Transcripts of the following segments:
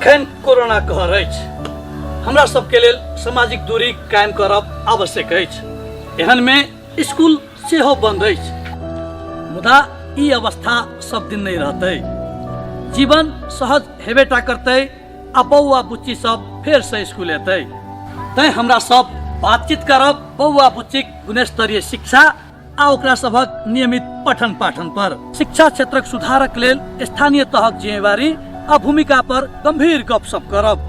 एखन कोरोना कहर अछि, हमरा सबके लेल सामाजिक दूरी कायम करब आवश्यक अछि। एहन में स्कूल सेहो बंद अछि, मुदा ई अवस्था सब दिन नहीं रहतै। जीवन सहज हेबेटा करतै आ बौआ बुच्ची सब फेर से स्कूल एतै। तैं हमरा सब बातचीत करब बौआ बुच्चीक गुणस्तरीय शिक्षा आ ओकरा सबक नियमित पठन पाठन पर। शिक्षा क्षेत्रक सुधारक लेल स्थानीय तहक जिम्मेवारी आ भूमिका पर गंभीर गपशप करब।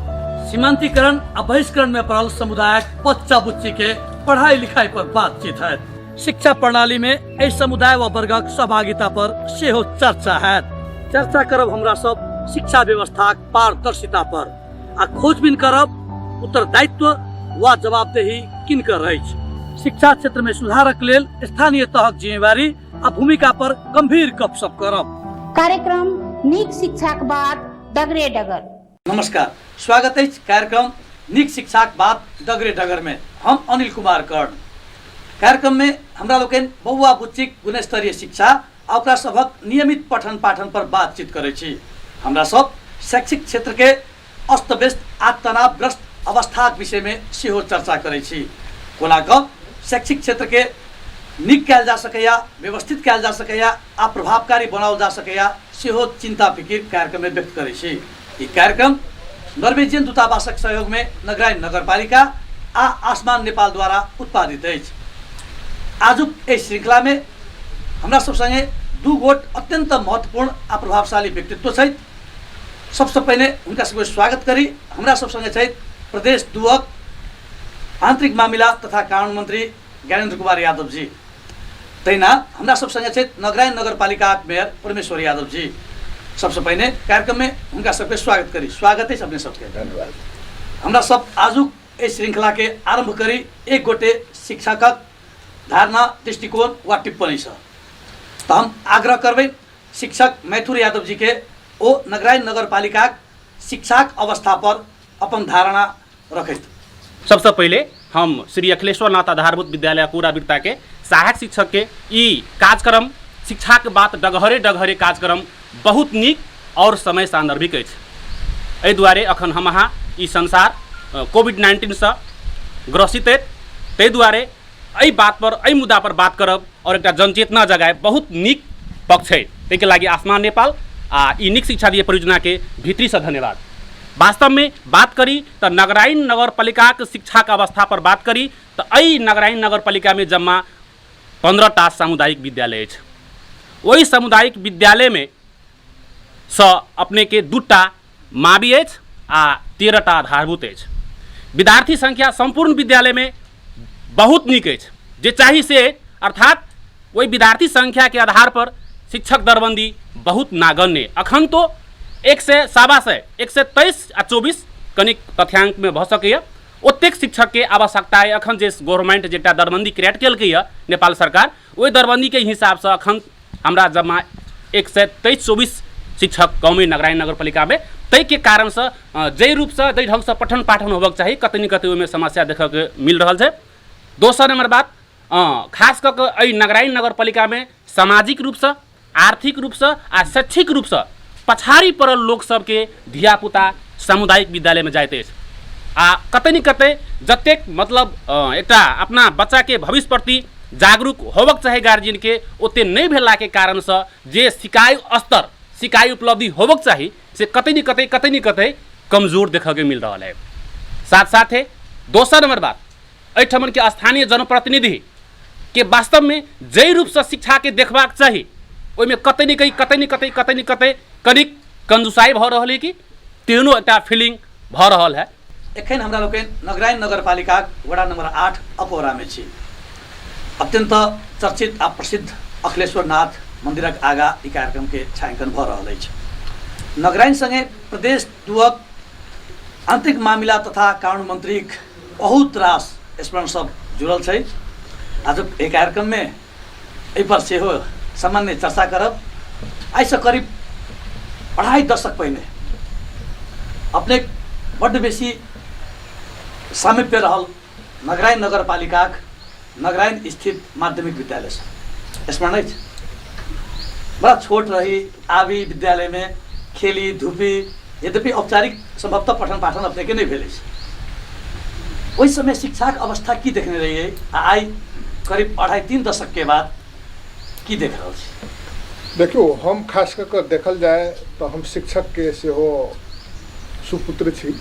सीमांतीकरण आ बहिष्करण में पड़ल समुदायक बच्चा बुच्ची के पढ़ाई लिखाई पर बातचीत है। शिक्षा प्रणाली में एहि समुदाय व वर्गक सहभागिता पर सेहो चर्चा है। चर्चा करब हमरा सब शिक्षा व्यवस्था पारदर्शिता पर आ खोजबीन करब उत्तरदायित्व व जवाबदेही किनकर अछि। शिक्षा क्षेत्र में सुधारक लेल स्थानीय तहक जिम्मेवारी आ भूमिका पर गंभीर गपशप करब। कार्यक्रम नीक शिक्षाक बात डगरे डगर। नमस्कार, स्वागत है कार्यक्रम नीक शिक्षाक बात डगरे डगर में। हम अनिल कुमार कर्ण। कार्यक्रम में हमरा लोकन बौआ बुच्चीक गुणस्तरीय शिक्षा आ ओकरा सबक नियमित पठन पाठन पर बातचीत करै छी। हमरा सब शैक्षिक क्षेत्र के अस्त व्यस्त आ तनावग्रस्त अवस्थाक विषय में सेहो चर्चा करै छी। कोना कऽ शैक्षिक क्षेत्र के नीक कयल जा सकैया, व्यवस्थित कयल जा सकैया आ प्रभावकारी बनाओल जा सकैया सेहो चिंता फिकिर कार्यक्रम में व्यक्त करै छी। ई कार्यक्रम नॉर्वेजियन दूतावासक सहयोग में नगराइन नगरपालिका आ आसमान नेपाल द्वारा उत्पादित अछि। आजुक एहि श्रृंखला में हमरा सब संगे दू गोट अत्यंत महत्वपूर्ण आ प्रभावशाली व्यक्तित्व छथि। सबसे पहले उनका सबके स्वागत करी। हमरा सब संगे छथि प्रदेश दुअक आंतरिक मामिला तथा कानून मंत्री ज्ञानेन्द्र कुमार यादव जी। तैना हमरा सब संगे छथि नगराइन नगरपालिका मेयर परमेश्वर यादव जी। सबसे पहले कार्यक्रम में उनका सबके स्वागत करी। स्वागत है अपने सबके। धन्यवाद। हमरा सब आजुक इस श्रृंखला के आरंभ करी एक गोटे शिक्षकक धारणा, दृष्टिकोण व टिप्पणी से। तो हम आग्रह करबै शिक्षक मैथुर यादव जी के ओ नगराइन नगरपालिका शिक्षाक अवस्था पर अपन धारणा रखैत। सबसे पहले हम श्री अखिलेश्वर नाथ आधारभूत विद्यालय पूरा बिरता के सहायक शिक्षक के ई कार्यक्रम शिक्षा के बात डगहरे डगहरे कार्यक्रम बहुत नीक और समय सान्दर्भिक अछि। एहि दुआरे अखन हम अहाँ ई संसार कोविड-19 से ग्रसित अछि, ताहि दुआरे एहि बात पर एहि मुद्दा पर बात करब और एकटा जनचेतना जगाए बहुत नीक पक्ष है। ताहि के लागि आसमान नेपाल आ ई नीक शिक्षा दिए परियोजना के भीतरी से धन्यवाद। वास्तव में बात करी तो नगराइन नगरपालिका के शिक्षा के अवस्था पर बात करी तो एहि नगराइन नगरपालिका में जम्मा 15टा सामुदायिक विद्यालय अछि। वही सामुदायिक विद्यालय में अपने के 2टा मावी अछि आ 13टा आधारभूत अछि। विद्यार्थी संख्या संपूर्ण विद्यालय में बहुत नीक अछि, जे चाही से, अर्थात वही विद्यार्थी संख्या के आधार पर शिक्षक दरबंदी बहुत नागण्य। अखन तो 100 123 आ 24 कनिक तथ्यांक में भ सकैया ओतेक शिक्षक के आवश्यकता है। अखन जे गवर्नमेंट जेटा दरबंदी क्रिएट केलकै नेपाल सरकार, ओहि दरबंदी के हिसाब से अखन हमरा जमा 123-24 शिक्षक गाँव नगराइन नगरपालिका में। तै के कारण से जै रूप से जै ढंग से पठन पाठन होबक चाही, कतई न कतई ओहिमे समस्या देखऽ के मिल रहा है। दोसर नंबर बात, खास कऽ के एहि नगराइन नगरपालिका में सामाजिक रूप से, आर्थिक रूप से आ शैक्षिक रूप से पछाड़ी पड़ल लोक सबके धियापुता सामुदायिक विद्यालय में जाइत अछि आ कतई न कतई जतेक मतलब एकटा अपना बच्चा के भविष्य प्रति जागरूक होबक चाही गार्जियन के, ओते नहीं भेला के कारण से जे सिकाई स्तर, सिकाई उपलब्धि होबक चाही से कतई न कतई कमजोर देखा के मिल रहा है। साथ साथ दोसर नंबर बात, एहिठमन के स्थानीय जनप्रतिनिधि के वास्तव में जै रूप से शिक्षा के देखबाक चाही, ओहिमे कतई न कतई कनिक कंजूसाई भ रहल है कि तेहनो एकटा फीलिंग भ रहल है। एखन हमरा लोकन नगराइन नगरपालिका वडा नंबर 8 अकोरा में छी। अत्यंत चर्चित आ प्रसिद्ध अखिलेश्वर नाथ मंदिरक आगा ई कार्यक्रम के छायांकन भ रहल अछि। नगराइन संगे प्रदेश दुअक आंतरिक मामिला तथा कानून मंत्री बहुत रास स्मरण सब जुड़ल छै। आज एक कार्यक्रम में एहि पर सेहो सामान्य चर्चा करब। आई से करीब 2.5 दशक पहले अपने बड़ बेसी सामिप्य रहल नगराइन नगरपालिका नगराइन स्थित माध्यमिक विद्यालय से स्मरण अछि। बड़ा छोट रही, आवी विद्यालय में खेली धूपी यद्यपि औपचारिक संभवतः पठन पाठन अपने के नहीं भेले ओहि समय शिक्षा के अवस्था की देखने रही है आई करीब 2.5-3 दशक के बाद की देख रहा छी? देखियो, हम खास कर देखल जाए तो हम शिक्षक के से हो सुपुत्र छी।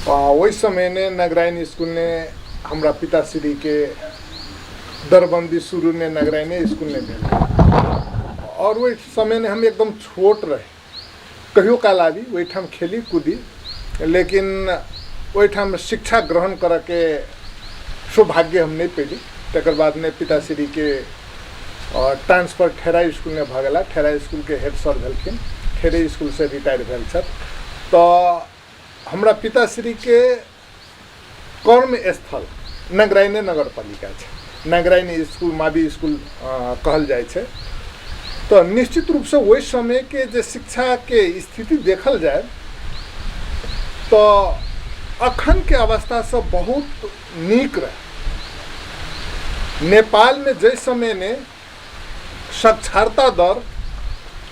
वही समय ने नगराइन स्कूल ने हमरा पिताश्री के दरबंदी शुरू ने नगराइन स्कूल ने भेल और वही समय ने हम एकदम छोट रहे, कहियो काल आबी वही ठाम खेली कूदी, लेकिन वही ठाम शिक्षा ग्रहण कर के सौभाग्य हम नहीं पेली। तकर बाद ने पिताश्री के ट्रांसफर ठेरा स्कूल में भगला, ठेरा स्कूल के हेड सर भेलखिन, ठेरे स्कूल से रिटायर भेल छथि। तो हमरा पिताश्री के कर्म स्थल नगराइने नगर पालिका है, नगराइन स्कूल मावी स्कूल कहल जाए छे। तो निश्चित रूप से वही समय के जे शिक्षा के स्थिति देखल जाए तो अखन के अवस्था से बहुत नीक रहे। नेपाल में जै समय ने साक्षरता दर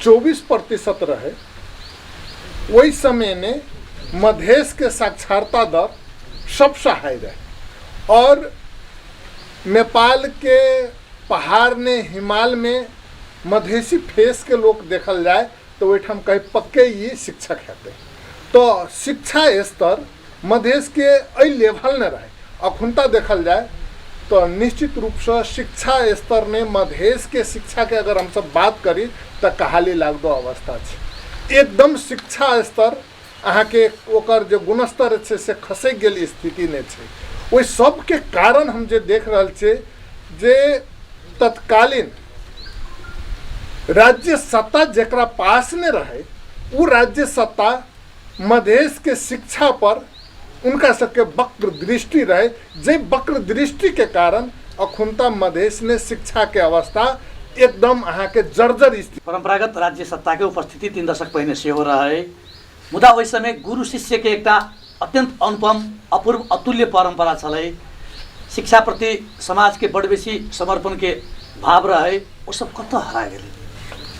24% रहे, वही समय ने मधेश के साक्षरता दर सबसे हाई रहे। और नेपाल के पहाड़ ने हिमाल में मधेसी फेस के लोग देखल जाए तो वही ठाम कहीं पक्के ये शिक्षक हेते। तो शिक्षा स्तर मधेश के अई लेवल न रहे। अखुनता देखल जाए तो निश्चित रूप से शिक्षा स्तर ने मधेश के शिक्षा के अगर हम सब बात करी तो कहाली लागदो अवस्था है। एकदम शिक्षा स्तर अहाँ के ओकर जो गुणस्तर है से खसक गेल स्थिति नहीं है। वही सब के कारण हम जे देख रहल छे जे तत्कालीन राज्य सत्ता जकरा पास ने रहे वो राज्य सत्ता मधेश के शिक्षा पर उनका सबके वक्र दृष्टि रहे। जे वक्र दृष्टि के कारण अखुनता मधेश ने शिक्षा के अवस्था एकदम अहाँ के जर्जर स्थिति। परंपरागत राज्य सत्ता के उपस्थिति 3 दशक पहले से हो रहा है। मुदा वही समय गुरु शिष्य के एक अत्यंत अनुपम अपूर्व अतुल्य परंपरा छलै। शिक्षा प्रति समाज के बड़ बेसी समर्पण के भाव रहे, वो सब कत हरा गेलै।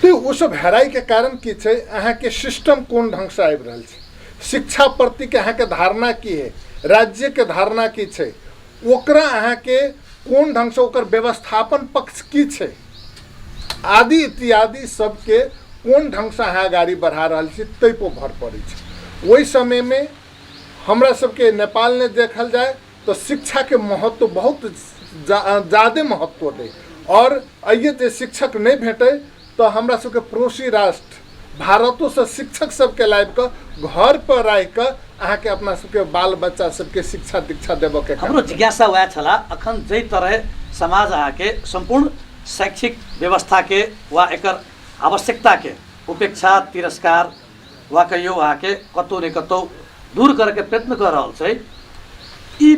तो वो सब हेराई के कारण की छे, अहाँ के सिस्टम कोन ढंग से आबि रहल छे, शिक्षा प्रति के अहाँ के धारणा की है, राज्य के धारणा की छे, ओकरा अहाँ के कोन ढंग से ओकर व्यवस्थापन पक्ष की छे, आदि इत्यादि सबके कोन ढंग से अहाँ गाड़ी बढ़ा रहल छी तै पर भर पड़े छे। वही समय में हमरा सबके नेपाल ने देखल जाए तो शिक्षा के महत्व बहुत ज़्यादा महत्व दे। और आइए जे शिक्षक नहीं भेटे तो हमरा सबके पड़ोसी राष्ट्र भारतों से शिक्षक सबके लाइब के घर पर रह के अहाँ के अपना सबके बाल बच्चा सबके शिक्षा दीक्षा देव के हमरो जिज्ञासा वह छला। अखन जै तरह समाज अहाँ के संपूर्ण शैक्षिक व्यवस्था के वा एकर आवश्यकता के उपेक्षा तिरस्कार वा कहियो अहाँ के कतौ ने कतौ दूर करके प्रयत्न कर रहल छै, ई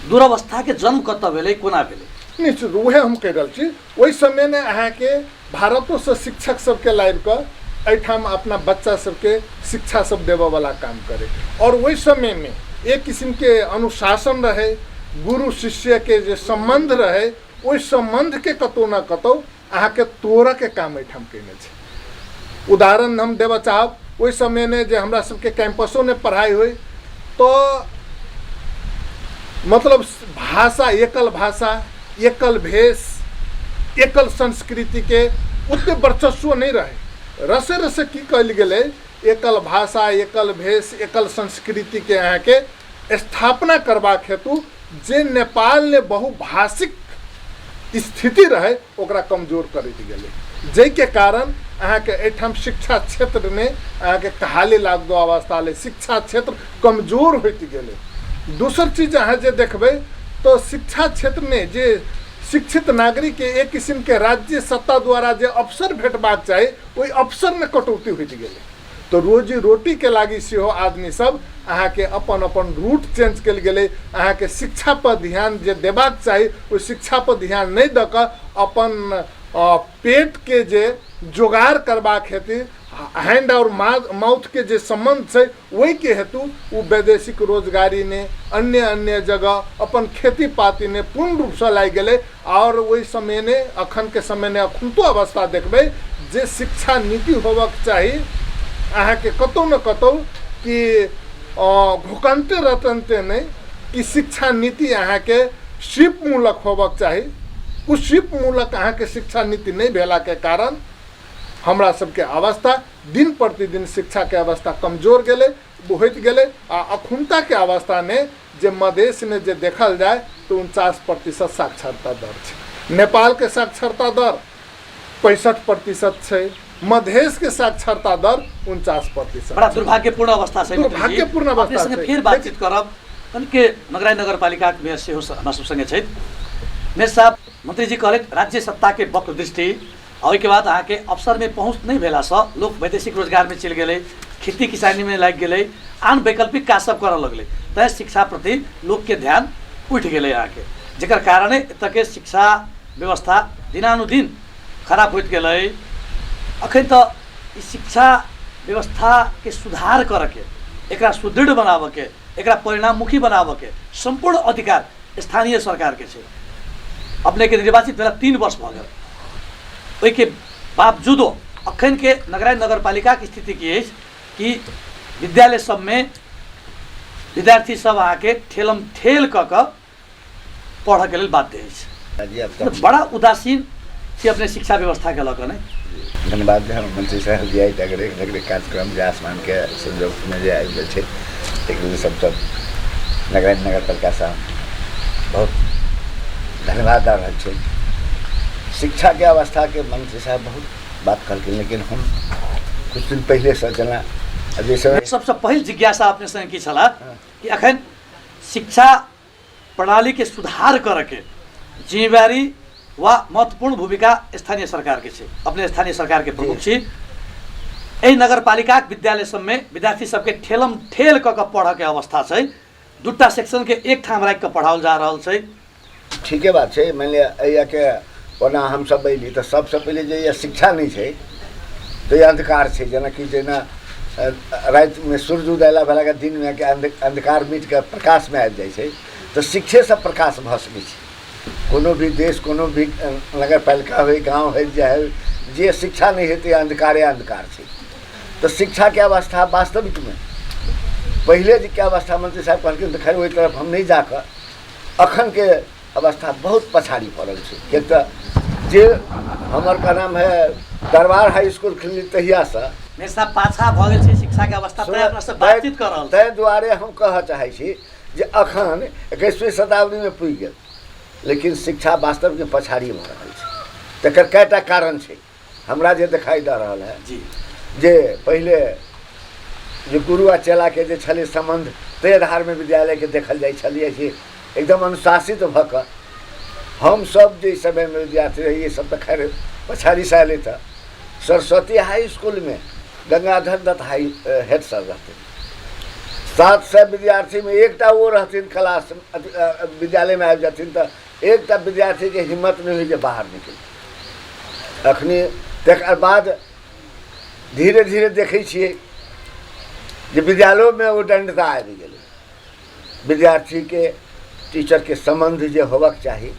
दुरावस्था के जन्म कत भेलै, कोना भेलै? निश्चित वह हम कह रहा छी। वही समय ने अहाँ के भारतों से शिक्षक सबके लाइब के एठाम अपना बच्चा सबके शिक्षा सब देवे वाला काम करे। और वही समय में एक किस्म के अनुशासन रहे, गुरु शिष्य के जो संबंध रहे, वही संबंध के कतौ न कतौ अहाँ के तोड़ा के काम एठाम केने छे। उदाहरण हम देवा चाहब, वही समय ने जो हमरा सबके कैंपसों ने पढ़ाई हुई तो मतलब भाषा एकल भेष एकल संस्कृति के उतने वर्चस्व नहीं रहे। रसे रसे की कहल गेले एकल भाषा एकल भेष एकल संस्कृति के अहाँ के स्थापना करबाक हेतु जे नेपाल ने बहुभाषिक स्थिति रहे ओकरा कमजोर करैत गेलै, जै के कारण अहाँ के एठाम शिक्षा क्षेत्र में अहाँ के कहाली लागदो अवस्था ले, शिक्षा क्षेत्र कमजोर होइत गेलै। दूसर चीज अहाँ जे देखबै तो शिक्षा क्षेत्र में जे शिक्षित नागरिक के एक किस्म के राज्य सत्ता द्वारा जे अवसर भेटबाक चाही ओहि अवसर में कटौती होइत गेलै। तो रोजी रोटी के लागी सेहो आदमी सब अहाँ के अपन अपन रूट चेंज कल गेलै। अहाँ के शिक्षा पर ध्यान जे देबाक चाही ओ शिक्षा पर ध्यान नहीं दऽ कऽ अपन पेट के जे जोगाड़ करबाक हेतु हैंड और माउथ के जे संबंध है वही के हेतु वो वैदेशिक रोजगारी ने अन्य अन्य जगह अपन खेती पाती ने पूर्ण रूप से लाग गए। और वही समय ने अखन के समय ने अखुनतो अवस्था देखबे जे शिक्षा नीति होबक चाही अहाँ के कतौ न कतौ कि घुकनते रतनते नहीं कि शिक्षा नीति अहाँ के सिप मूलक होबक चाही। उस सिप मूलक अहाँ के शिक्षा नीति नहीं भेला के कारण हमरा सबके अवस्था दिन प्रतिदिन शिक्षा के अवस्था कमजोर गेले होइत गेले। आ अखुनता के अवस्था ने जे मधेश ने जे देखल जाए तो 49% साक्षरता दर है। नेपाल के साक्षरता दर 65% है। मधेश के साक्षरता दर 49%। बड़ा दुर्भाग्यपूर्ण अवस्था है। दुर्भाग्यपूर्ण अवस्था है। फिर बातचीत करब के नगराई नगरपालिका मेयर से हो हमरा सब संगे छै। मेयर साहब, मंत्री जी कहले राज्य सत्ता के वक्र दृष्टि और के बाद अहाँ के अवसर में पहुँच नहीं भेला से लोग वैदेशिक रोजगार में चल गए, खेती किसानी में लग गए, आन वैकल्पिक काज सब कर लगले। तय शिक्षा प्रति लोग के ध्यान उठ गए अहाँ के, जेकर कारणे एतऽ के शिक्षा व्यवस्था दिनानुदिन खराब होइत गए। अखन तो शिक्षा व्यवस्था के सुधार करके, एकरा सुदृढ़ बनावे के, एकरा परिणाममुखी बनावे के संपूर्ण अधिकार स्थानीय सरकार के छै। अपने के निर्वाचित भेला 3 वर्ष भ गेल, ओहि के बावजूदो अखन के नगराई नगरपालिका की स्थिति की है कि विद्यालय सब में विद्यार्थी सब अहाँ के ठेलम ठेल क पढ़ के लिए बाध्य है। तो बड़ा उदासीन से अपने शिक्षा व्यवस्था के लग नहीं। धन्यवाद मंत्री साहब जी आई नगरीय कार्यक्रम जे आसमान के संयोग में जे आबि गेल एक सब नगराई नगरपालिका साहब बहुत धन्यवाद दे रहा है। शिक्षा के अवस्था के मंत्री साहब बहुत बात करके, लेकिन हम कुछ दिन पहले सोचना जैसे सबसे पहल जिज्ञासा अपने संग की छला कि अखन शिक्षा प्रणाली के सुधार करके जिम्मेवारी व महत्वपूर्ण भूमिका स्थानीय सरकार के छै। अपने स्थानीय सरकार के प्रमुख छी। एहि नगरपालिका विद्यालय सब में विद्यार्थी सबके ठेलम ठेल क पढ़ के अवस्था छै। 2टा सेक्शन के एक ठाम राखि के पढ़ाओल जा रहल छै। ठीके बात है। मान लिया के ओना हम सब अली तो सबसे पहले जो ये शिक्षा नहीं है तो ये अंधकार है। जना कि जेना रात में सूर्य उदयला भेला के दिन में के अंधकार मिट के प्रकाश में आबि जाइ छै, तो शिक्षे से प्रकाश भ सकै छै। कोनो भी देश, कोनो भी नगर पालिका हो, गाँव हो, चाहे जे शिक्षा नहीं है तो अंधकारे अंधकार है। तो शिक्षा के अवस्था वास्तविक में पहले के अवस्था मंत्री साहब कहलखिन तो खैर वही तरफ हम नहीं जाकर अखन के अवस्था बहुत पछाड़ी पड़ल है। कि जे हमर का नाम है दरबार हाई स्कूल खुलली तहिया से मेरे साहब पाछा भ गेल छै शिक्षा के अवस्था। तय अपना से बातचीत कर रहल तै दुआरे हम कह चाहै छी जे अखन 21वीं शताब्दी में पुगि गेल, लेकिन शिक्षा वास्तव में पछाड़ी भ रहल छै। तकर कएटा कारण छै हमरा जे दिखाई दे रहल है जी। जे पहले जो गुरु आ चेला के जे छले संबंध तै आधार में विद्यालय के देखल जाइ छलिए कि एकदम अनुशासित भ क हम सब जे समय में विद्यार्थी रहिए सब तो खैर पछाड़ी से आए था। सरस्वती हाई स्कूल में Gangadhar Dutt high head sir रहते। 700 विद्यार्थी में एकटा वो रहथिन क्लास विद्यालय में आबि जाथिन तो एकटा विद्यार्थी के हिम्मत नहीं हुई जे बाहर निकल। अखनी तकर बाद धीरे धीरे देखै छियै जे विद्यालयों में वो दंडता आबि गेलै। विद्यार्थी के टीचर के संबंध जे होबक चाही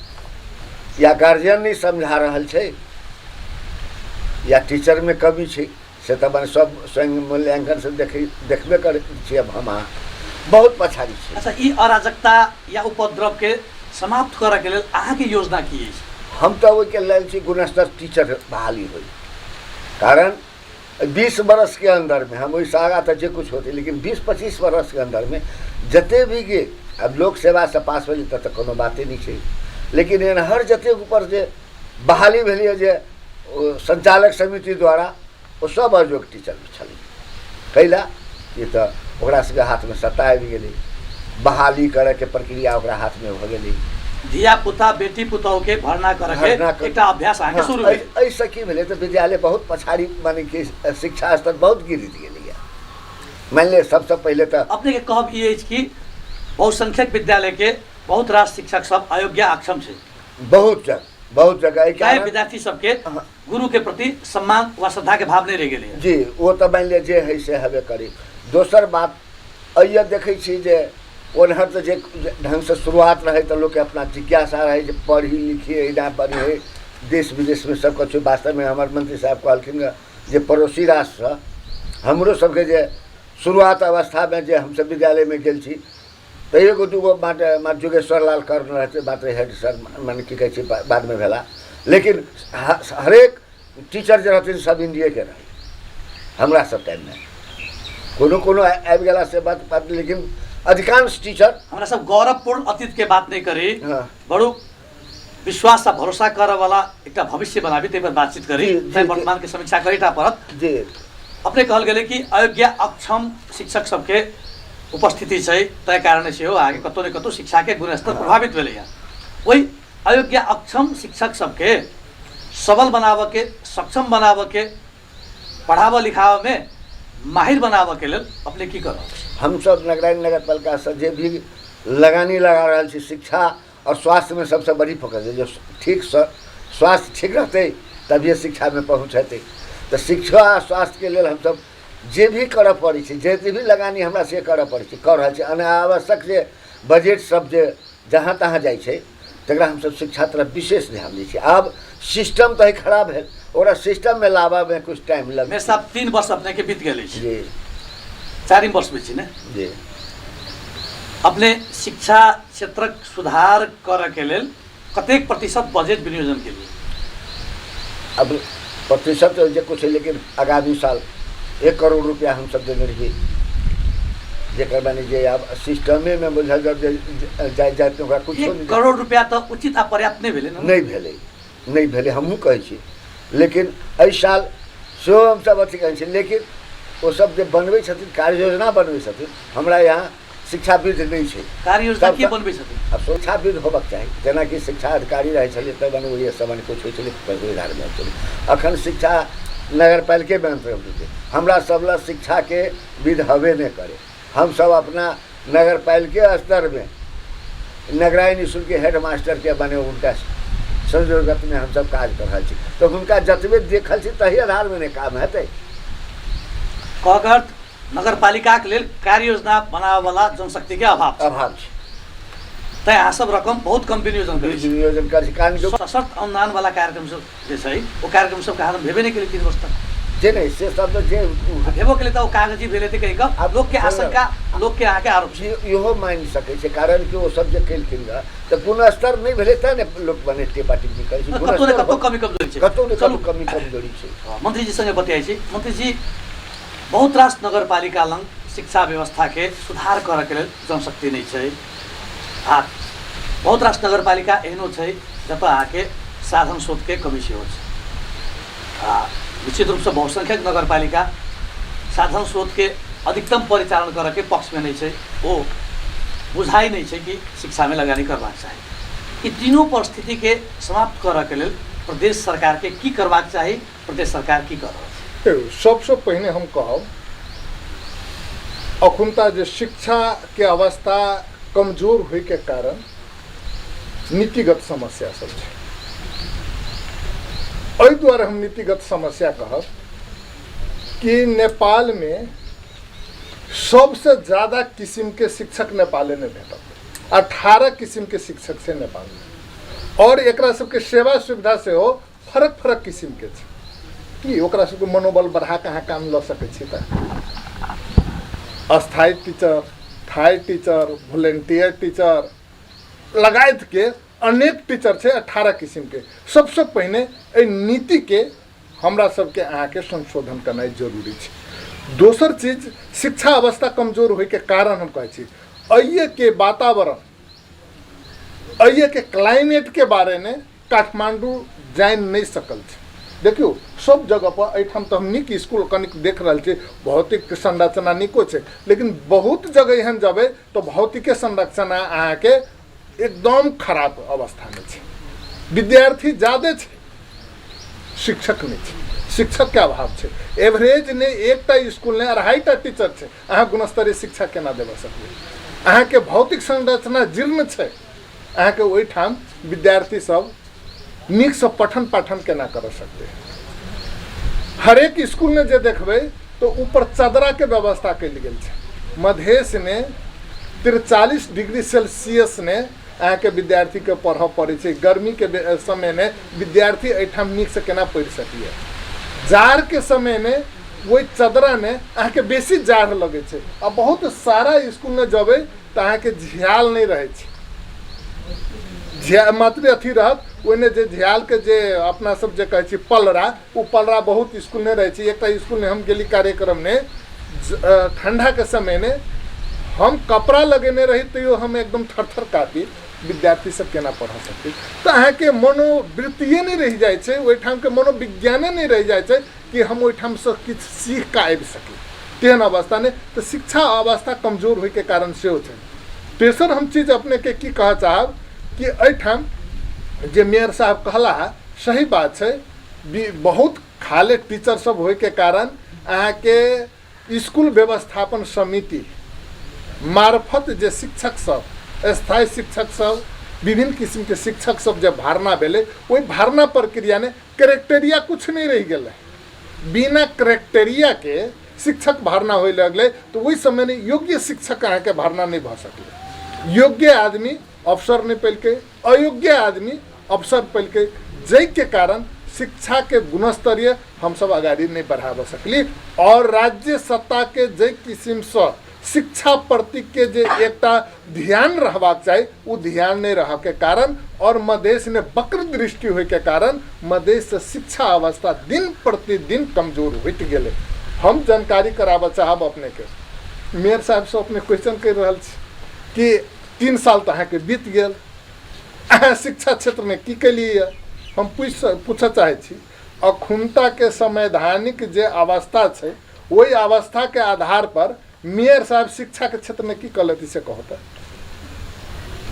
या गार्जियन नहीं समझा रहल छै या टीचर में कमी छै से तो अपन सब स्वयं मूल्यांकन से देखबे करै छियै। अब हम बहुत पछाड़ी छै। अच्छा, ई अराजकता या उपद्रव के समाप्त करऽ के लेल अहाँ के योजना की अछि? हम तो ओहि के लेल छी गुणस्तर टीचर बहाली होई। कारण 20 बरस के अंदर में हम वही आगा तो जे कुछ होते, लेकिन 20-25 बरस के अंदर में जते भी के अब लोक सेवा से पास हो जाता तो कोनो बाते नहीं छै। लेकिन हर जते ऊपर जे बहाली भेलिए जे संचालक समिति द्वारा वो सब अयोग्य टीचर छल कैला ये तो ओकरा सबके हाथ में सत्ता आबि गेलै। बहाली करे के प्रक्रिया ओकरा हाथ में भ गेलै। धिया पुता बेटी पुतहु के भर्ना करे के एकटा अभ्यास आगे शुरू भेल। ऐसे की भेलै तो विद्यालय बहुत पछाड़ी माने कि शिक्षा स्तर बहुत गिर गेलै। मान लिअ सबसे पहले तो अपने के कहब ई अछि कि बहुसंख्यक विद्यालय के बहुत रास शिक्षक सब अयोग्य अक्षम छै। बहुत जगह कई विद्यार्थी सबके गुरु के प्रति सम्मान व श्रद्धा के भाव नहीं रह गेलै जी। वो तो मान लिअ जे है से हेबे करी। दोसर बात अइए देखै छी जे ओनहर तो जे ढंग से शुरुआत रहे तो लोग के अपना जिज्ञासा रहे जे पढ़ी लिखी इना पढ़ी देश विदेश में सब कुछ। वास्तव में हमारे मंत्री साहब कहलखिन जे पड़ोसी राष्ट्र हमरो सबके जे शुरुआत अवस्थामे जे हमसब विद्यालयमे गेल छी तऽ एगो दूगो माँ जोगेश्वर लाल कर्ण रहते मात्र हेड सर माने की कहै छै बादमे भेला, लेकिन हरेक टीचर जे रहथिन सब इंडियेके रहे हमरा सब टाइममे। कोनो आबि गेला से बात, लेकिन अधिकांश टीचर हमरा सब गौरवपूर्ण अतीत के बात नहीं करी, हाँ। बड़ो विश्वास आ भरोसा करे वाला एक भविष्य बनाबी ते पर बातचीत करी, जी, वर्तमान के समीक्षा करी ता परत जी अपने कहल गेले कि अयोग्य अक्षम शिक्षक सबके उपस्थिति छै तय कारण से हो आगे कतौ न कतौ शिक्षा के गुणस्तर प्रभावित भेले है। वही अयोग्य अक्षम शिक्षक सबके सबल बनाव के, सक्षम बनाव के, पढ़ाव लिखाव में माहिर बनाव के लेल अपने की करो? हम सब नगरायन नगर पालिका से जे भी लगानी लगा रहा छी शिक्षा और स्वास्थ्य में सबसे बड़ी फोकस है। जो ठीक स्वास्थ्य ठीक रहते तभी शिक्षा में पहुँचते। तो शिक्षा और स्वास्थ्य के लिए हम सब जे भी करऽ पड़े छै, जे भी लगानी हमरा से करऽ पड़े छै, कर रहल छी। अनावश्यक जे बजट सब जे जहाँ तहाँ जाइ छै तकरा हम सब शिक्षा तरफ विशेष ध्यान दै छी। आब सिस्टम तो खराब है, और सिस्टम में लावा में कुछ टाइम लगे। मैं साहब 3 वर्ष अपने के बीत गए जी 4 वर्ष में छी ने जी अपने शिक्षा क्षेत्र सुधार करे के लेल कतेक प्रतिशत बजट विनियोजन के लिए? अब प्रतिशत जे कुछ है, लेकिन आगामी साल 1 करोड़ रुपया हम सब देने रहिए, जेकर माने जे अब सिस्टमे में बुझल जाए तो कुछ 1 करोड़ रुपया तो उचित आ पर्याप्त नहीं भेले न? नहीं भेले हमहूँ कहै छी। लेकिन एहि साल सेहो हम सब अथी कहै छी, लेकिन वो सब जे बनबै छथिन कार्य योजना बनबै छथिन, हमरा यहाँ शिक्षाविद नहीं छै। कार्य योजना के बनबै छथिन? अब शिक्षाविद होबक चाही, जेना कि शिक्षा अधिकारी रहै छलै तऽ बनबै सब कुछ होइ छलै परिवारमे छलै। अखन शिक्षा नगर पालिके में अंतर्गत हमरा सब ला शिक्षा के विद हबे नहीं करे। हम सब अपना नगर पालिके स्तर में नगरायन स्कूल के हेड मास्टर के बने उनका संयोजक में हम सब काज कर रहा छी। तो उनका जतबे देखल छी तही आधार में नहीं काम हेतै। कहकर नगर पालिका के लेल कार्य योजना बनावे वाला जनशक्ति के अभाव छै। तै यहाँ सब रकम बहुत कम विनियोजन करे छी। विनियोजन कर छी, कारण जो सशक्त अनुदान वाला कार्यक्रम सब जे छै वो कार्यक्रम सब कहा भेबे नहीं के लिए 3 वर्ष तक जे नहीं से सब जे भेबो के लिए तो कागजी भेले थे कहीं का लोग के आशंका, लोग के आके आरोप छै। इहो मान सकै छै, कारण कि वो सब जे केलखिन तो गुणस्तर नहीं भेले त ने लोग बने टेपा टिप्पणी करे छै। कतौ ने कतौ कमी कमजोरी छै, कतौ ने कतौ कमी कमजोरी छै। मंत्री जी संगे बतियाई छी। मंत्री जी बहुत रास नगर पालिका लंग शिक्षा व्यवस्था के सुधार करे के लेल जनशक्ति नहीं छै। आ बहुत रास नगर पालिका एहनो छै जतऽ आके साधन स्रोत के कमी सेहो छै। निश्चित रूप से बहुसंख्यक नगर पालिका साधन स्रोत के अधिकतम परिचालन करे के पक्ष में नहीं छै, वो बुझाई नहीं छै कि शिक्षा में लगानी करबाक चाही। ये तीनों परिस्थिति के समाप्त करे के लेल प्रदेश सरकार के की करबाक चाही, प्रदेश सरकार की कर रहल छै? सबसे पहले हम कहब अखुनता जे शिक्षा के अवस्था कमजोर होय के कारण नीतिगत समस्या सब छै। एहि दुआरे हम नीतिगत समस्या कहब कि नेपाल में सबसे ज्यादा किस्म के शिक्षक नेपाले में भेटत। 18 किस्म के शिक्षक से नेपाल में, और एकरा सबके सेवा सुविधा से हो फरक फरक किस्म के छै। कि ओकरा सबके मनोबल बढ़ा के अहाँ काम लऽ सकै छी तऽ अस्थायी टीचर, थाई टीचर, वॉलंटियर टीचर लगायत के अनेक टीचर छै 18 किस्म के। सबसे पहले एहि नीति के हमरा सबके अहाँ के संशोधन करना जरूरी छै। दोसर चीज शिक्षा अवस्था कमजोर होय के कारण हम कहै छी अइये के वातावरण, अइये के क्लाइमेट के बारे में काठमांडू जान नहीं सकल छै। देखियो सब जगह पर एठाम तो हम नीक स्कूल कनिक देख रहा छी, भौतिक संरचना निको छै, लेकिन बहुत जगह एहन जबे तो भौतिक संरचना अहाँ के एकदम खराब अवस्था में छै। विद्यार्थी ज्यादा छै, शिक्षक नहीं छै, शिक्षक के अभाव छै। एवरेज ने एकटा स्कूल ने 2.5टा टीचर छै, अहाँ गुणस्तरीय शिक्षा केना देबऽ सकबै? अहाँ के भौतिक संरचना जीर्ण छै, अहाँ के ओहिठाम विद्यार्थी सब नीक से पठन पाठन केना कर सकते? हर एक स्कूल में जे देखबै तो ऊपर चदरा के व्यवस्था कल गेल छै। मधेश ने 43 डिग्री सेल्सियस ने अहाँ के विद्यार्थी के पढ़ पड़े छै। गर्मी के समय में विद्यार्थी एठाम नीक से केना पढ़ सकिए? जाड़ के समय में वही चदरा में अहाँके बेसी जाड़ लगे छै। आ बहुत सारा स्कूल में जब तो अहाँके झियाल नहीं रहे छै, मात्र अथी रहत ओने जे झियाल के जे अपना सब जे कहै छी पलरा, वो पलरा बहुत स्कूल में रहे छै। एक स्कूल में हम गेली कार्यक्रम ने ठंडा के समय ने हम कपड़ा लगेने रही तो हम एकदम थरथर कापी विद्यार्थी सब केना पढ़ सकते। तो अहाँके मनोवृत्तिये नहीं रह जाए छै, ओहिठाम के मनोविज्ञाने नहीं रह जाए छै कि हम ओहिठाम से किछु सीख के आबि सकी। तेहन अवस्था ने तो शिक्षा अवस्था कमजोर होय के कारण से छै। तेसर हम चीज अपने के की कह चाहब कि एहिठाम जे मेयर साहब कहला सही बात छै, बहुत खाले टीचर सब होय के कारण अहाँके स्कूल व्यवस्थापन समिति मार्फत जे शिक्षक सब, स्थायी शिक्षक सब, विभिन्न किस्म के शिक्षक सब जब भर्ना भेले, वही भर्ना प्रक्रिया ने क्राइटेरिया कुछ नहीं रह गए। बिना क्राइटेरिया के शिक्षक भर्ना होए लगले तो वही समय में योग्य शिक्षक अहाँ के भर्ना नहीं भ सकले। योग्य आदमी अवसर नहीं पैल के, अयोग्य आदमी अवसर पैल के, जै के कारण शिक्षा के गुणस्तरीय हम सब आगाड़ी नहीं बढ़ा सकली। और राज्य सत्ता के जै किस्म से शिक्षा प्रति के जे एकटा ध्यान रहबाक चाहिए वो ध्यान नहीं रह के कारण और मधेश ने वक्र दृष्टि होय के कारण मधेश से शिक्षा अवस्था दिन प्रतिदिन कमजोर होते गेले। हम जानकारी कराबे चाहब अपने के, मेयर साहब से अपने क्वेश्चन कर रहा कि 3 साल तो अहाँके बीत गेल, अहाँ शिक्षा क्षेत्र में की केलिए। हम पूछ चाहे छी अखुनता के संवैधानिक जे अवस्था है वही अवस्था के आधार पर मेयर साहब शिक्षा के क्षेत्र में की कलती से कहता।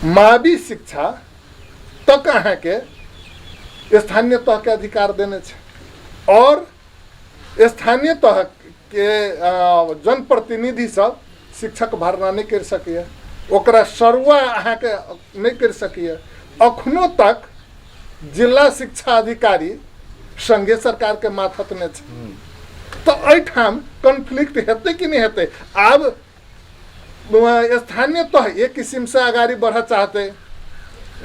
मावी शिक्षा तक अहाँ के स्थानीय तह के अधिकार देने छै और स्थानीय तह के जनप्रतिनिधि सब शिक्षक भर्ना नहीं कर सकिए, ओकरा सर्वा अहाँ के नहीं कर सकिए। अखनो तक जिला शिक्षा अधिकारी संघीय सरकार के माथत में छै। तो एठाम कॉन्फ्लिक्ट हेतै कि नहीं हेतै। आब स्थानीय तह एक किस्म से आगाड़ी बढ़ चाहते,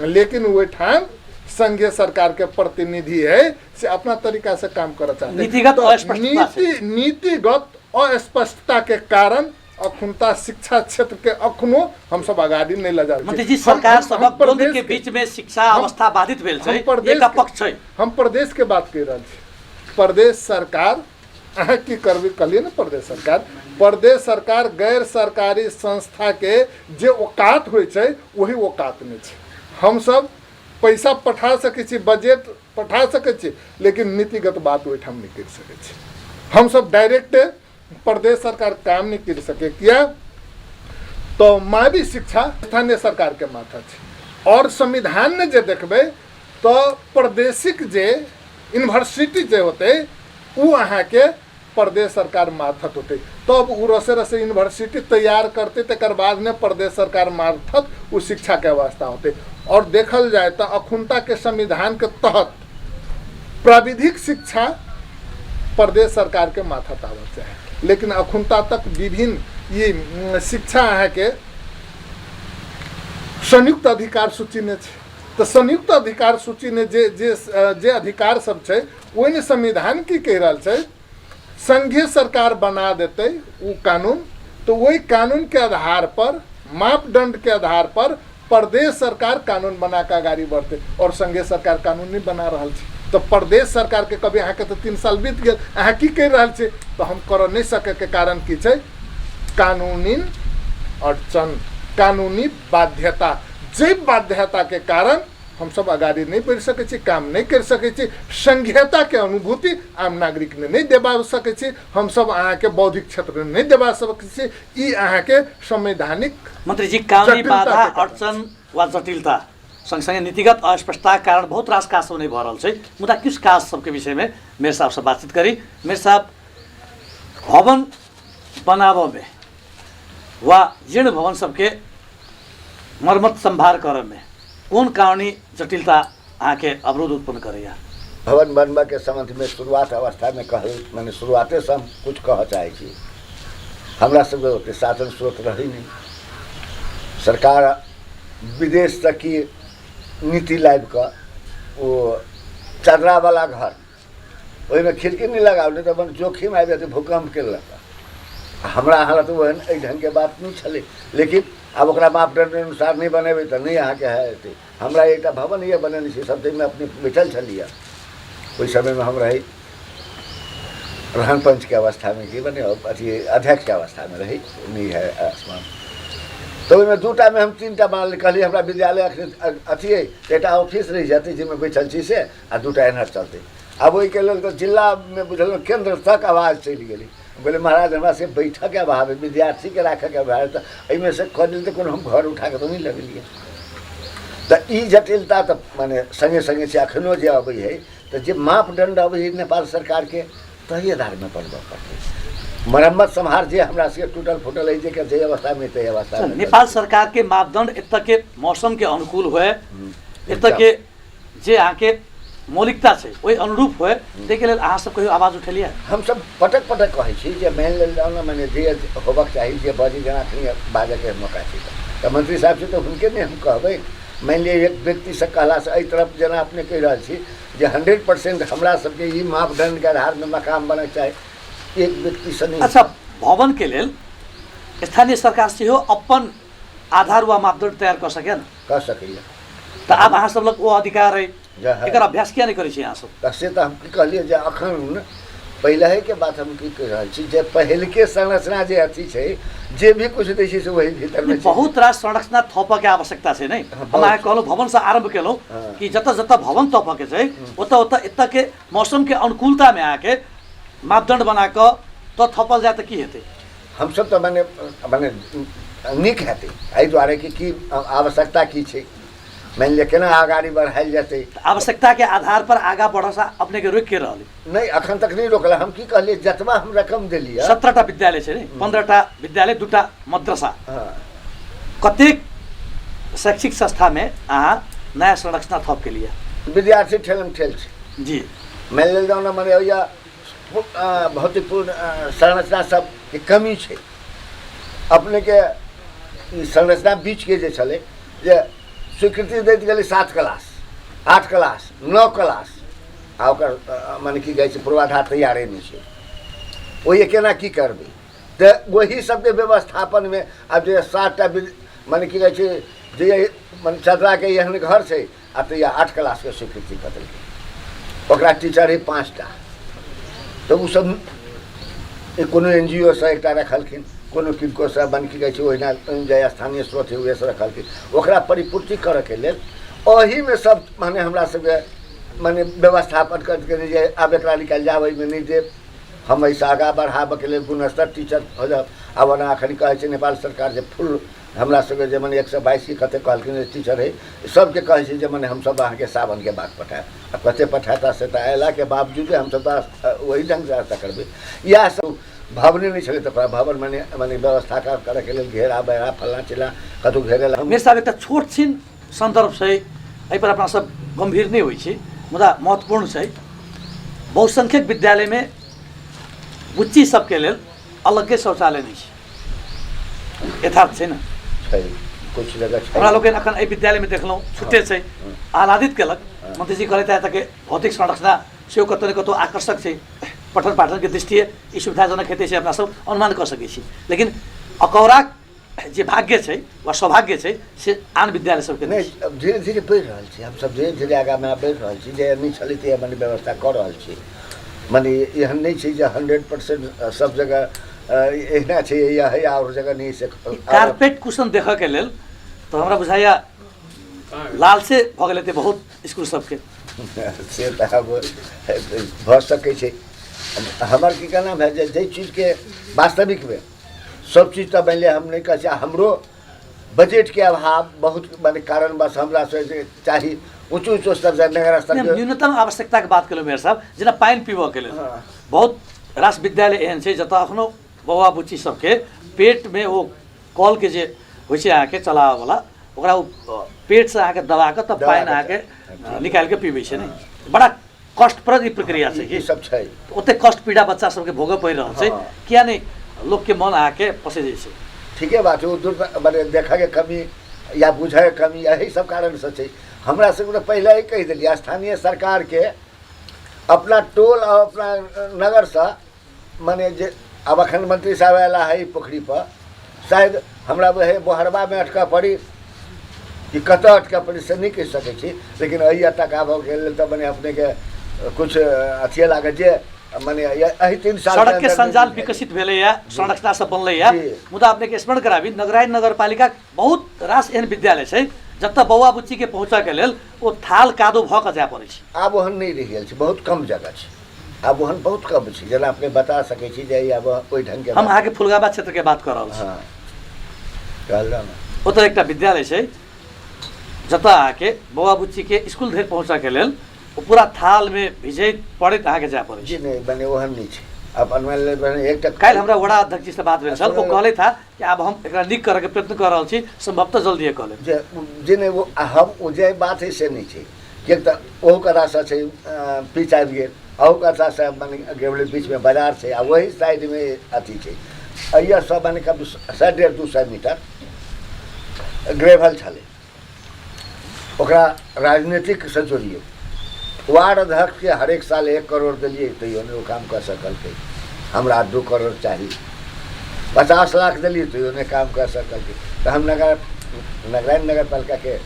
लेकिन ओठाम संघीय सरकार के प्रतिनिधि है से अपना तरीका से काम कर चाहते। नीतिगत अस्पष्टता के कारण अखुनता शिक्षा क्षेत्र के अखनो हम सब आगाड़ी नहीं ले जा रहे। मंत्री जी, सरकार सबक द्वंद्व के बीच में शिक्षा अवस्था बाधित भेल छै, एक पक्ष छै। हम प्रदेश के बात कर रहे छी। प्रदेश सरकार अहाँ की करबे कहलिए ना, प्रदेश सरकार गैर सरकारी संस्था के जे औकात होय छै वही औकात में छै। हम सब पैसा पठा सके छी, बजट पठा सके छी, लेकिन नीतिगत बात ओहिठाम नहीं कर सके छी। हम सब डायरेक्ट प्रदेश सरकार काम नहीं कर सके। किया तो मावी शिक्षा स्थानीय सरकार के माथा छै। और संविधान में जे देखबे तो प्रादेशिक जे यूनिवर्सिटी जे होते वो अहाँ के प्रदेश सरकार मार्फत होते, तब वो रसे रसे यूनिवर्सिटी तैयार करते, तकर बाद में प्रदेश सरकार मार्फत वो शिक्षा के अवस्था होते। और देखल जाए तो अखुनता के संविधान के तहत प्राविधिक शिक्षा प्रदेश सरकार के माथत आवे चाहिए, लेकिन अखुनता तक विभिन्न ये शिक्षा अहाँ के संयुक्त अधिकार सूची में छै। तो संयुक्त अधिकार सूची ने जे अधिकार सब छै वही संविधान की कह रहा है, संघीय सरकार बना देते वो कानून, तो वही कानून के आधार पर, मापदंड के आधार पर प्रदेश सरकार कानून बना के आगाड़ी बढ़ते और संघीय सरकार कानून नहीं बना रहा है। तो प्रदेश सरकार के कभी अहाँ के तो 3 साल बीत गए, अहाँ की कर रहा है तो हम कर नहीं सके के कारण की छै कानूनी अड़चन, कानूनी बाध्यता। जे बाध्यता के कारण हम सब आगाड़ी नहीं बढ़ सके छी, काम नहीं कर सके छी, संघीयता के अनुभूति आम नागरिक ने नहीं देबा सके छी, हम सब अहाँ के बौद्धिक क्षेत्र में नहीं देबा सके छी। ई अहाँ के संवैधानिक मंत्री जी, कानूनी बाधा, अड़चन वा जटिलता सँगसँगै नीतिगत अस्पष्टता के कारण बहुत रास काज सब नहीं भऽ रहल छै। मुदा किस काज सबके विषय में मेयर साहब से बातचीत करी। मेयर साहब, भवन बनाबऽ में वा जीर्ण भवन सबके मरम्मत संभार करऽ में कौन कानूनी जटिलता अहाँ के अवरोध उत्पन्न करैया। भवन बनबा के संबंध में शुरुआत अवस्था में मैंने शुरुआते से हम कुछ कह चाहे छी। हमरा सब के साधन स्रोत रही नहीं, सरकार विदेश तक की नीति लाइब का वो चदरा वाला घर ओहिमे खिड़की नहीं लगाओ, नहीं तो अपन जोखिम आबि जेतै भूकंप के लगा। हमरा हालत ओहन एहि ढंग के बात नहीं छलै, लेकिन अब ओकरा मापदंड अनुसार नहीं बनेबै तऽ नहीं अहाँके हेतै। हमरा एकटा भवन ये बनेने छी, सब में अपने बैठल छलियै ओहि समय में हम रही रहन पंच के अवस्था में, कि बने अथी अध्यक्ष के अवस्था में रही, नहीं है आसमान। तो ओहिमे 2टा में हम 3टा बनल, कहलिए हमरा विद्यालय अथी है एक ऑफिस रही जाती जिसमें बैठल छी से, आ 2टा एनहर चलते। अब ओहि के लेल तो जिला में बुझल केंद्र तक आवाज चलि गेली। बोले महाराज हमरा से बैठक के अभाव है, विद्यार्थी के राखे के अभाव है, तो एहिमे से कहलिए तो कोनो हम घर उठा के तो नहीं लगलिए। तो ई जटिलता तो माने संगे संगे से अखनो जे अबै है, तो जे मापदंड अबै है नेपाल सरकार के तही आधार में पड़बऽ पड़तै। मरम्मत सम्हार जे हमरा से टूटल फूटल है जे अवस्था में तही अवस्था में नेपाल सरकार के मापदंड एतऽ के मौसम के अनुकूल हुए, एतऽ के जे अहाँ के मौलिकता छै ओहि अनुरूप हुए, ताहिके लेल अहाँ सब कहियो आवाज उठेलियै? हम सब पटक पटक कहै छी जे मानि लेलहुँ ने, मने जे होबक चाही, जे बजी जेना एखन बाजैके मौका छै तऽ मंत्री साहब से तो हुनके नहीं हम कहबै। मानि लिअ एक व्यक्ति से कहला से एहि तरफ जेना अपने कहि रहल छी जे 100% हमरा सबके ई मापदंड के आधार में मकान बनक चाही, एक व्यक्ति से नहीं। अच्छा, भवन के लेल स्थानीय सरकार सेहो अपन आधार वा मापदंड तैयार कर सके न? कह सकैए। तऽ आब अहाँ सब लग ओ अधिकार है, है। एकर अभ्यास किया नहीं करै छी अहाँ सब? से तो हम की कहलिए जे अखन पहले के बात हम की कह रहल छी जे पहिलके संरचना जे अथी छै, जे भी कुछ दै छै से वही भीतर में बहुत रास संरचना थपऽ के आवश्यकता छै नहीं। हम अहाँ कहलहुँ भवन से आरंभ केलहुँ कि जतऽ जतऽ भवन थपऽ के छै ओतऽ ओतऽ एतऽ के मौसम के अनुकूलता में आके मापदंड बना कऽ तो थपल जाए तऽ की हेतै? हम सब तो माने माने नीक हेतै, एहि दुआरे कि आवश्यकता की छै, मानि लिअ केना आगाड़ी बढ़ायल जेतै। आवश्यकता के आधार पर आगा बढ़सा अपने के रोक के रहलै? नहीं, अखन तक नहीं रोकल। हम की कहलिए जतबा हम रकम देलिए 17टा विद्यालय छै नहीं, 15टा विद्यालय 2टा मद्रसा, हाँ, कतेक शैक्षिक संस्था में अहाँ नया संरचना थप के लिए? विद्यार्थी ठेलम ठेल छै जी। मानि लेल जाउ ने, मने या भौतिकपूर्ण संरचना सब के कमी छै। अपने के ई संरचना बीच के जे छलै जे स्वीकृति दैत गेलै 7 क्लास 8 क्लास 9 क्लास, आ ओकर मने की कहै छै पूर्वाधार तैयारे नहीं छै। ओहि केना की करबै? तऽ वही सबके व्यवस्थापन में अब जे 7टा मने की कहै छै जे मने चदरा के एहन घर छै, आ तऽ या 8 क्लास के स्वीकृति कऽ देलकै, ओकरा टीचर है 5टा। तो उ सब कोनो NGO से एकटा रखलखिन, कोनो किनको से बन की कहै छै ओहिना जे स्थानीय स्रोत है उहे से रखलखिन, ओकरा परिपूर्ति करऽ के लेल ओही में सब माने हमरा सबके माने व्यवस्थापन करके जे आब एकरा निकालि जाब, एहिमे नहीं देब, हम ऐसा आगा बढ़ाबऽ के लेल गुणस्तर टीचर हो जाब। आब ओना एखन कहै छै नेपाल सरकार जे फुल हमरा सबके जे मने 122 की कते कहलखिन टीचर है, सबके कहै छै जे मने हमसब अहाँके सावन के बाद पठाएब। आ कते पठाता से तऽ अयला के बावजूद हमसब वही ढंग से रास्ता करबै। इएह सब भवने नहीं छलै तऽ भवन मने मने व्यवस्था करऽ के लेल घेरा बेरा फल्ला चिल्ला कतौ घेरेला। मेरे साहब एकटा छोट छिन संदर्भ छै, एहि पर अपना सब गंभीर नहीं होइ छै, मुदा महत्वपूर्ण छै। बहुसंख्यक विद्यालय में बुच्ची सबके लेल अलगे शौचालय नहीं छै, यथार्थ छै न? कुछ जगह हमरा लोग अखन एहि विद्यालय में देखलहुँ छुट्टे छै, आह्लादित केलक। मंत्री जी कहले थे कि भौतिक संरचना से कतौ न कतौ आकर्षक छै, पठन पाठन के दृष्टिए ई सुविधाजनक हेतै से अपना सब अनुमान कर सकै छी। लेकिन अकौराक जे भाग्य छै वा सौभाग्य छै से आन विद्यालय सबके नहीं। अब धीरे धीरे बढ़ि रहल छी, हम सब धीरे धीरे आगा में बढ़ि रहल छी, जे नहीं छलै तऽ मने व्यवस्था कऽ रहल छी। मने एहन नहीं छै जे 100% सब जगह एहना छै या है और जगह नहीं से। कारपेट कुशन देखऽ के लेल तो हमरा बुझाइया लाल से भऽ गेलै बहुत स्कूल सबके से तऽ अब भऽ सकै छै। हमर की कहना है जे चीज के वास्तविक में सब चीज तो मानि लिअ हम नहीं कह, हमरो बजट के अभाव बहुत माने कारण बस हमरा से चाही ऊँच ऊँच स्तर से नगर स्तर के न्यूनतम आवश्यकता के बात केलहुँ मेयर साहब, जेना पानि पीबऽ के लेल बहुत रास विद्यालय एहन छै जतऽ अखनो बौआ बुच्ची सबके पेट में ओ कल के जे होइ छै अहाँके चलाबऽ वाला, ओकरा पेट से अहाँके दबा कऽ तब पानि अहाँके निकालि के पीबै छै। नहीं, बड़ा कष्टप्रद ई प्रक्रिया छै कि सब छै, ओते कष्ट पीड़ा बच्चा सबके भोगऽ पड़ि रहल छै, किया नहीं लोग के मन अहाँके पसै जाइ छै? ठीके बात है, वो माने देखा के कमी या बुझे के कमी यही सब कारण से छै। हमरा सबके पहले ही कहि दिलिए स्थानीय सरकार के अपना टोल और अपना नगर से माने जे अब अखन मंत्री साहब आला है पोखरी पर शायद हमरा वह बोहरबा में अटका पड़ी कि कत अटका पड़ी से नहीं कह सकै छी, लेकिन अही तक आब गेल तो मने अपने के कुछ अथिये लागे जे माने अही 3 साल सड़क के संजाल विकसित भेलै या, संरचना सब बनलै या, मुदा अपने के स्मरण कराबी नगरायन नगरपालिका बहुत रास एहन विद्यालय छै जतऽ बौआ बुच्ची के पहुँचा के लेल ओ थाल कादो भऽ कऽ जाय पड़ै छै। आब ओहन नहीं रह गेल छै, बहुत कम जगह छै, आब ओहन बहुत कम छै जेना अपने बता सकै छी जे आब ओहि ढंग के हम अहाँके फुलगाबा क्षेत्र के बात कर रहल छी। हाँ कहलहुँ ने ओतऽ एकटा विद्यालय छै जतऽ अहाँके बौआ बुच्ची के स्कूल धरि पहुँचा के लेल ओ पूरा थाल में भिजैत पड़ैत अहाँके जाय पड़ै जी छै। नहीं बने ओहन नहीं छै। अब एक काल्हि हमरा वड़ा अध्यक्ष जी से बात भेल छल, ओ कहले था कि आब हम एकरा नीक करऽ के प्रयत्न कर रहल छी, संभवतः जल्दी कहले जे नहीं वो हम ओ जे बात है से नहीं छै, किएक तऽ ओहू के रास्ता छै पीच आबि गेल, अहू के रास्ता माने गेवले बीच में बाजार छै आ वही साइड में अथी छै, अइया सब माने कब 150-200 मीटर ग्रेवल छलै, ओकरा राजनीतिक से जोड़िए वार्ड अध्यक्ष के हर एक साल 1 करोड़ दिलिए तैयो नहीं वो काम कर सकलकै, हमरा 2 करोड़ चाहिए, 50 लाख दिलिए तैयो नहीं काम कर सकलकै। तो हम नगरायन नगरपालिका के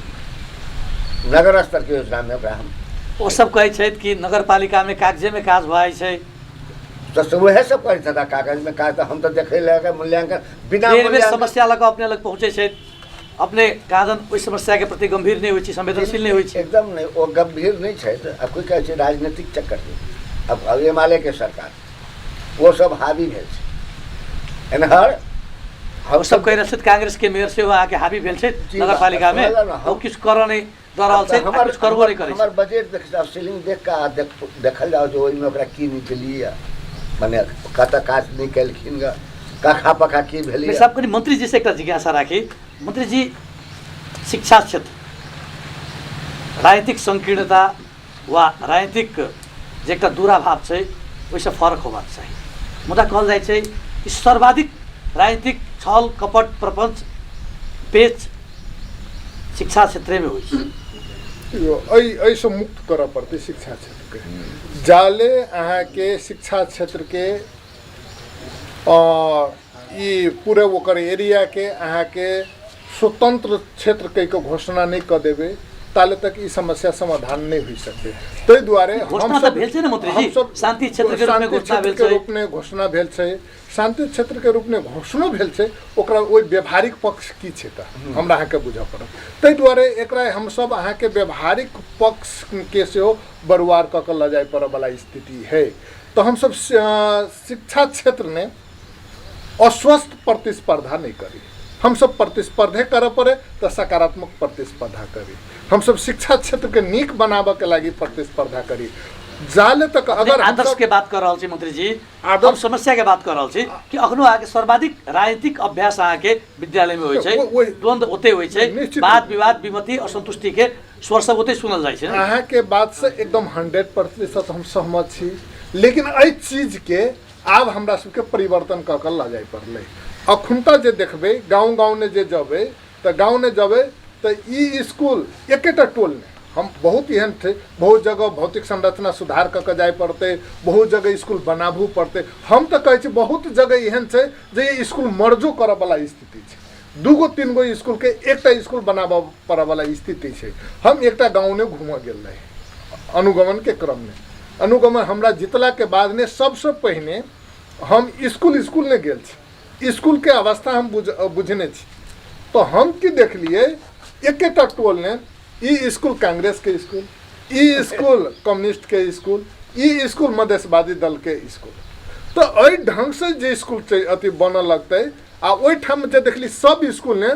नगर स्तर के योजना में ओकरा हम ओ सब कहै छै कि नगरपालिका में कागजे में काज भऽ जाइ छै, तो वह सब करै था कागज में काज, हम तो देखे लगा मूल्यांकन बिना रेलवे समस्या लऽ कऽ अपने लग पहुँचे छै, अपने काजन ओहि समस्या के प्रति गंभीर नहीं होइ छै, संवेदनशील नहीं होइ छै। एकदम नहीं वो गंभीर नहीं है। तो अब कोई कहै छै राजनीतिक चक्कर है, अब एमाले के सरकार वो सब हावी भेल छै एनहर हम सब कहि रहल छै कांग्रेस के मेयर से अहाँके हावी भेल छै नगरपालिका में, ओ किछु करऽ नहीं दऽ रहल छै, कुछ करबो नहीं करै छै। हमर बजट देख सीलिंग देख के देखल जाओ जो ओहिमे ओकरा की निकलिए माने कतऽ काज नहीं केलखिन ग, कखा पखा की भेलै। सब कनि मंत्री जी से एकटा जिज्ञासा राखी, मंत्री जी शिक्षा क्षेत्र राजनीतिक संकीर्णता वा राजनीतिक जे एकटा दुराभाव छै ओहिसँ फरक होबाक चाही, मुदा कहल जाइ छै कि सर्वाधिक राजनीतिक छल कपट प्रपंच पेच शिक्षा क्षेत्र में होइ छै। एहिसँ मुक्त करऽ पड़तै शिक्षा क्षेत्र के, जाले अहाँ के शिक्षा क्षेत्र के ई पूरे ओकर एरिया के अहाँ के स्वतंत्र क्षेत्र कहि के घोषणा नहीं कर देबे ताले तक ई समस्या समाधान नहीं हो सकते। ताहि दुआरे घोषणा तऽ भेल छै ने मंत्री जी, शांति क्षेत्र के रूप में घोषणा भेल छै, रूप में घोषणा भेल छै, शांति क्षेत्र के रूप में घोषणा भेल छै, ओकरा ओहि व्यवहारिक पक्ष की छै तऽ हमरा अहाँके बुझऽ पड़त। ताहि दुआरे एकरा हम सब अहाँके व्यवहारिक पक्ष के सेहो बरुआर कऽ के लऽ जाय पड़ऽ वाला स्थिति है। तो हम सब शिक्षा क्षेत्र में अस्वस्थ प्रतिस्पर्धा नहीं करी, हम सब प्रतिस्पर्धे करे पड़े तो सकारात्मक प्रतिस्पर्धा करी, हम सब शिक्षा क्षेत्र के नीक बनाबे के लागी प्रतिस्पर्धा करी। जाले तक अगर आदर्श के बात कर रहल छी मंत्री जी, हम समस्या के बात कर रहल छी कि अखनो आके सर्वाधिक राजनीतिक अभ्यास आके विद्यालय में होइ छै, द्वंद्व ओते होइ छै, वाद विवाद विमति असंतुष्टि के स्वर सब ओते सुनल जाइ छै। अहाँ के बात से एकदम 100% हम सहमत छी, लेकिन एहि चीज के आब हमरा सबके परिवर्तन कऽ के लऽ जाय पड़लै। अखुनता जे देखबै गाँव ने जे जबै तऽ गाँव ने जबै तऽ ई स्कूल एकेटा टोल में हम बहुत एहन थे, बहुत जगह भौतिक संरचना सुधार कऽ के जाय पड़तै, बहुत जगह स्कूल बनाबू पड़तै। हम तऽ कहै छी बहुत जगह एहन छै जे ये स्कूल मर्जो करऽ वाला स्थिति छै, 2-3 गो स्कूल के एकटा स्कूल बनाबऽ पड़ऽ वाला स्थिति छै। हम एकटा गाँव ने घूमऽ गेल रही अनुगमन के क्रम में, अनुगमन हमरा जितला के बाद ने सबसे पहिने हम स्कूल ने गेल छी, स्कूल के अवस्था हम बुझने छी। तो हम की देखलिए एकेटा टोल ने ई स्कूल कांग्रेस के स्कूल, ई स्कूल कम्युनिस्ट के स्कूल, ई स्कूल मधेशवादी दल के स्कूल। तो एहि ढंग से जे स्कूल अति बनऽ लगतै आ ओहि ठाम जे देखली सब स्कूल ने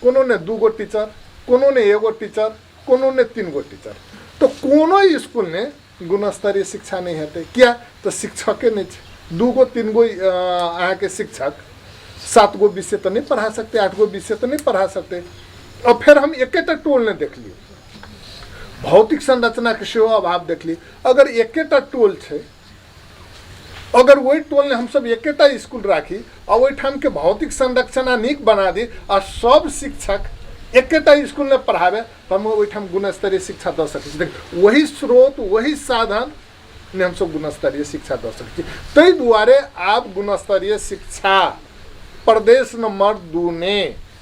कोनो ने 2 गो टीचर, कोनो ने 1 गो टीचर, कोनो ने 3 गो टीचर। तो कोनो स्कूल ने गुणस्तरीय शिक्षा नहीं हेतै, क्या तो शिक्षके नहीं छै। 2 गो 3 गो अहाँ के शिक्षक 7 गो विषय तो नहीं पढ़ा सकते, 8 गो विषय तो नहीं पढ़ा सकते। और फिर हम एकेटा टोल ने देख ली, भौतिक संरचना के सेहो अभाव देख ली। अगर एकेटा टोल छै, अगर वही टोल ने हम सब एकेटा स्कूल राखी और वही ठाम के भौतिक संरचना नीक बना दी और सब शिक्षक एकेटा स्कूल में पढ़ावे तो हम वही ठाम गुणस्तरीय शिक्षा दे सकै छी। वही स्रोत वही साधन ने हमसब गुणस्तरीय शिक्षा दऽ सकै छी। ताहि दुआरे आब गुणस्तरीय शिक्षा प्रदेश नंबर 2 ने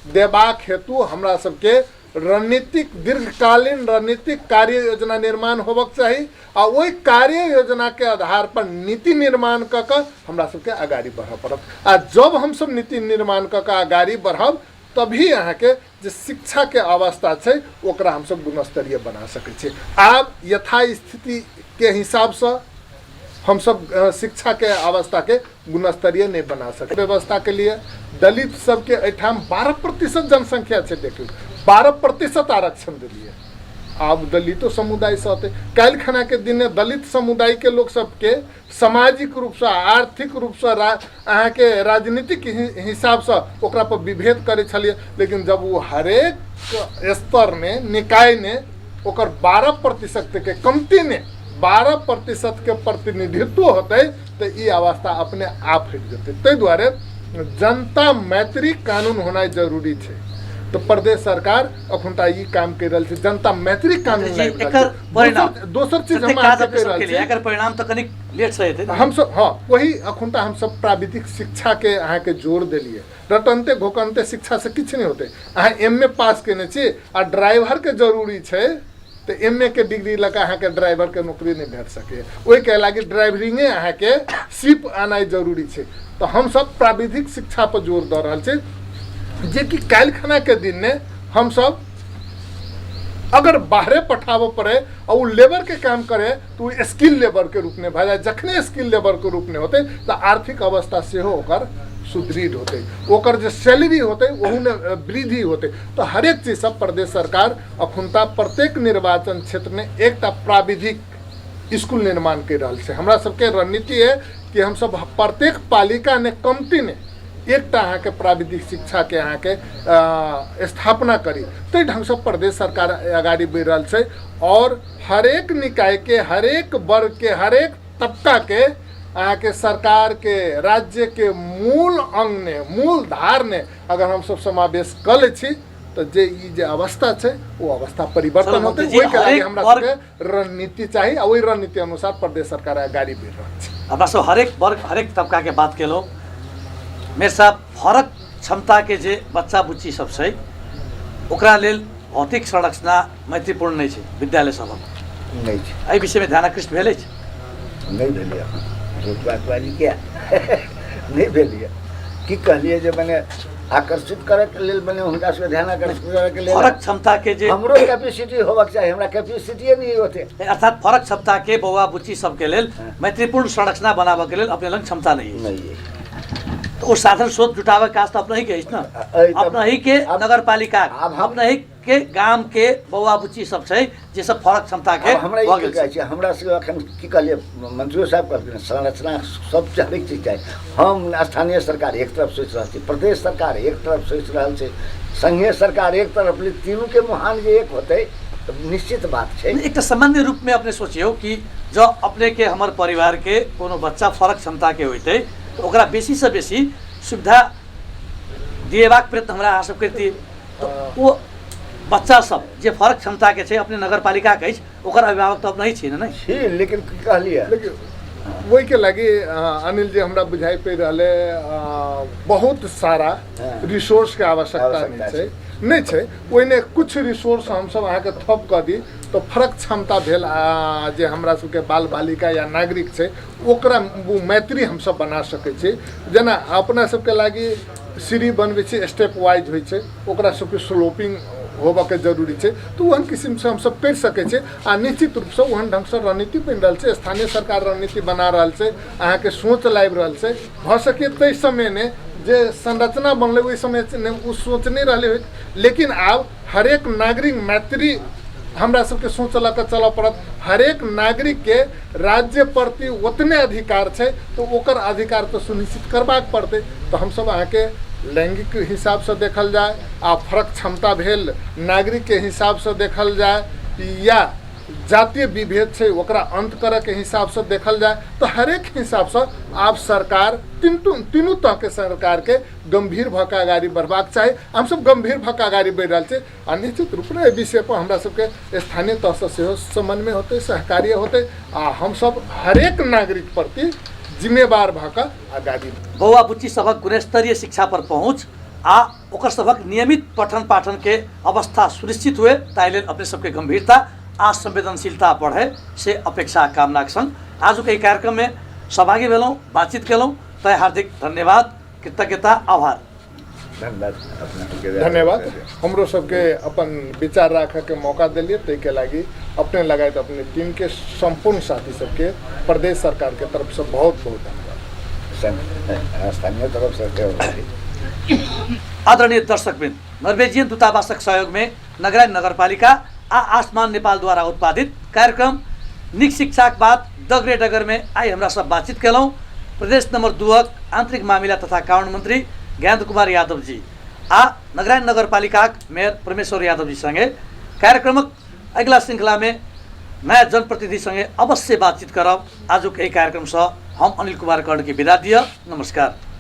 देबाक हेतु हमरा सबके रणनीतिक दीर्घकालीन रणनीतिक कार्य योजना निर्माण होबक चाही आ ओहि कार्य योजना के आधार पर नीति निर्माण कऽ कऽ हमरा सबके आगाड़ी बढ़ऽ पड़त। आ जब हमसब नीति निर्माण कऽ कऽ आगाड़ी बढ़ब तभी अहाँके जे शिक्षा के अवस्था छै ओकरा हमसब गुणस्तरीय बना सकै छी। आब यथास्थिति के हिसाब से हम सब शिक्षा के अवस्था के गुणस्तरीय नहीं बना सकते। व्यवस्था के लिए दलित सबके एठाम 12% जनसंख्या छै, देखियो 12% आरक्षण दिलिए। आब दलितो समुदाय से होते काल्हि खना के दिन दलित समुदाय के लोग सबके सामाजिक रूप से आर्थिक रूप से अहाँ के राजनीतिक हिसाब से ओकरा पर विभेद करे छलिए, लेकिन जब वो हरेक स्तर ने निकाय ने ओकर 12% के कमती ने 12% के प्रतिनिधित्व होते तो ये अवस्था अपने आप हट जेते। ताहि दुआरे जनता मैत्री कानून होना जरूरी है। तो प्रदेश सरकार अखुनता ई काम कर रही है, जनता मैत्री कानून दोसर चीज हम एकर परिणाम तो कनिक लेट से हेतै। हम सब हाँ वही अखुनता हम सब प्राविधिक शिक्षा के अहाँ के जोर दिलिए। रटनते घोकनते शिक्षा से किछ नहीं होते। अहाँ MA पास केने छी आ ड्राइवर के जरूरी है तो MA के डिग्री लगा अहाँ के ड्राइवर के नौकरी नहीं भेट सके। ओहि के लागी ड्राइवरिंगे अहाँ के सिप आना जरूरी है। तो हम सब प्राविधिक शिक्षा पर जोर दऽ रहल छी जे कि काल्हि खना के दिन ने हम सब अगर बाहरे पठाबऽ पड़े और वो लेबर के काम करे तो वो स्किल लेबर के रूप में भए जाए। जखने स्किल लेबर के रूप में होते तो आर्थिक अवस्था से हो ओकर सुदृढ़ होते, ओकर जो सैलरी होते वहू में वृद्धि होते। तो हर एक चीज सब प्रदेश सरकार अखुनता प्रत्येक निर्वाचन क्षेत्र में एक प्राविधिक स्कूल निर्माण कर रहा है। हमरा सबके रणनीति है कि हम सब प्रत्येक पालिका ने कमती ने एक अहाँ के प्राविधिक शिक्षा के अहाँ के स्थापना करी। तो ढंग से प्रदेश सरकार आगाड़ी बढ़ रहा है और हरेक निकाय के हरेक वर्ग के हरेक तबका के अहाँ के सरकार के राज्य के मूल अंग ने मूल धार ने अगर हम सब समावेश कर ले छी तो जे ई जे अवस्था है वो अवस्था परिवर्तन होते। वही के लिए हमरा सबके रणनीति चाहिए और वही रणनीति अनुसार प्रदेश सरकार आगाड़ी बढ़ रहा है। हमरा सब हरेक वर्ग हरेक तबका के बात केलो। मेरे साहब फरक क्षमता के जे बच्चा बुच्ची सब छै ओकरा लेल भौतिक संरचना मैत्रीपूर्ण नहीं छै। विद्यालय सब नहीं छै एहि विषय में ध्यान आकृष्ट भेलै नहीं भेलिए झूठ बात बाजी क्या नहीं भेलिए की कहलिए जे मैंने आकर्षित करे के लेल मैंने हुनका से ध्यान आकर्षित करे के लेल फरक क्षमता के जे हमरो कैपेसिटी होबाक चाहिए। हमरा कैपेसिटी नहीं होते अर्थात फरक क्षमता के बौआ बुच्ची सब के लेल मैत्रीपूर्ण संरचना बनाबे के लेल अपने लग क्षमता नहीं है। तो वो साधन स्रोत जुटावे काज तो अपना ही के ना अपना ही के नगर पालिका अपना ही के गांव के बौआ बुच्ची सब छै जे सब फरक क्षमता के हमरा ई कहै छै। हमरा से अखन की कहलिए मंत्री साहब कहलखिन संरचना सब हरेक चीज चाहिए। हम स्थानीय सरकार एक तरफ सोच रहल छी, प्रदेश सरकार एक तरफ सोच रहल छै, संघीय सरकार एक तरफ, तीनों के मुहान जे एक होते निश्चित बात है। एक सामान्य रूप में अपने सोचियो कि जो अपने के हमारे परिवार के कोनो बच्चा फरक क्षमता के होते तो ओकरा बेसी से बेसी सुविधा दिएबाक प्रयत्न हमरा अहाँ सब करती। तो वो बच्चा सब जे फरक क्षमता के छै अपने नगर पालिका के ओकर अभिभावक तो अपना ही छी नहीं छी, लेकिन कहलिए लेकिन वही के लगी अनिल जी हमरा बुझाई पे रहले बहुत सारा रिसोर्स के आवश्यकता नहीं छै ओहिने कुछ रिसोर्स हम सब अहाँ के थप कर दी तो फरक क्षमता भेल जे हमरा सबके बाल बालिका या नागरिक छै ओकरा मैत्री हम सब बना सकै छी। जेना अपना सबके लागी सीढ़ी बनबै छै स्टेप वाइज होइ छै ओकरा सबके स्लोपिंग होबऽ के जरूरी है। तो ओहन किस्म से हम सब कर सके छे आ निश्चित रूप से ओहन ढंग से रणनीति बन रहा है। स्थानीय सरकार रणनीति बना रहा है, अहाँ के सोच लाबि रहा है। भ सके तै समय ने जे संरचना बनले वही समय ने उ सोच नहीं रहे, लेकिन अब हरेक नागरिक मैत्री हमरा सबके सोच ला के चलऽ पड़त। हरेक नागरिक के राज्य प्रति उतने अधिकार है तो ओकर अधिकार तो सुनिश्चित करबाक पड़ते। तो हम सब अहाँ के लैंगिक हिसाब से देखल जाए आ फरक क्षमता भेल नागरिक के हिसाब से देखल जाए या जातीय विभेद से ओकरा अंत करे के हिसाब से देखल जाए तो हरेक हिसाब से आप सरकार तीनों तह के सरकार के गंभीर भऽ के आगाड़ी बढ़बाक चाही। हम सब गंभीर भऽ के आगाड़ी बढ़ रहा छे आ निश्चित रूप में विषय पर हमरा सबके स्थानीय तह से सेहो समन्वय होते सहकार्य होते आ हम सब हरेक नागरिक प्रति जिम्मेवार भऽ के आगाड़ी। बौआ बुच्ची सबक गुणस्तरीय शिक्षा पर पहुँच आ ओकर सबक नियमित पठन पाठन के अवस्था सुनिश्चित हुए ताइलेल अपने सबके गंभीरता आ संवेदनशीलता बढ़े से अपेक्षा कामना के संग आज के कार्यक्रम में सहभागी भेलौं, बातचीत केलौं। तय हार्दिक धन्यवाद, कृतज्ञता, आभार। धन्यवाद। हमरो सबके अपन विचार रखे के मौका दिलिए तै के लागी अपने लगाए अपने टीम के संपूर्ण साथी सबके प्रदेश सरकार के तरफ से बहुत बहुत धन्यवाद। स्थानीय तरफ से आदरणीय दर्शकवृन्द, नर्वेजियन दूतावासक सहयोग में नगरायन नगरपालिका आ आसमान नेपाल द्वारा उत्पादित कार्यक्रम निक शिक्षाक बात डगरे डगर में आई हमरा सब बातचीत केलौं। प्रदेश नंबर 2 आंतरिक मामिला तथा कानून मंत्री ज्ञानेन्द्र कुमार यादव जी आ नगरायन नगरपालिका मेयर परमेश्वर यादव जी संगे कार्यक्रमक अगला श्रृंखला में नया जनप्रतिनिधि संगे अवश्य बातचीत करब। आज के कार्यक्रम से हम अनिल कुमार कर्ण की विदा दिय। नमस्कार।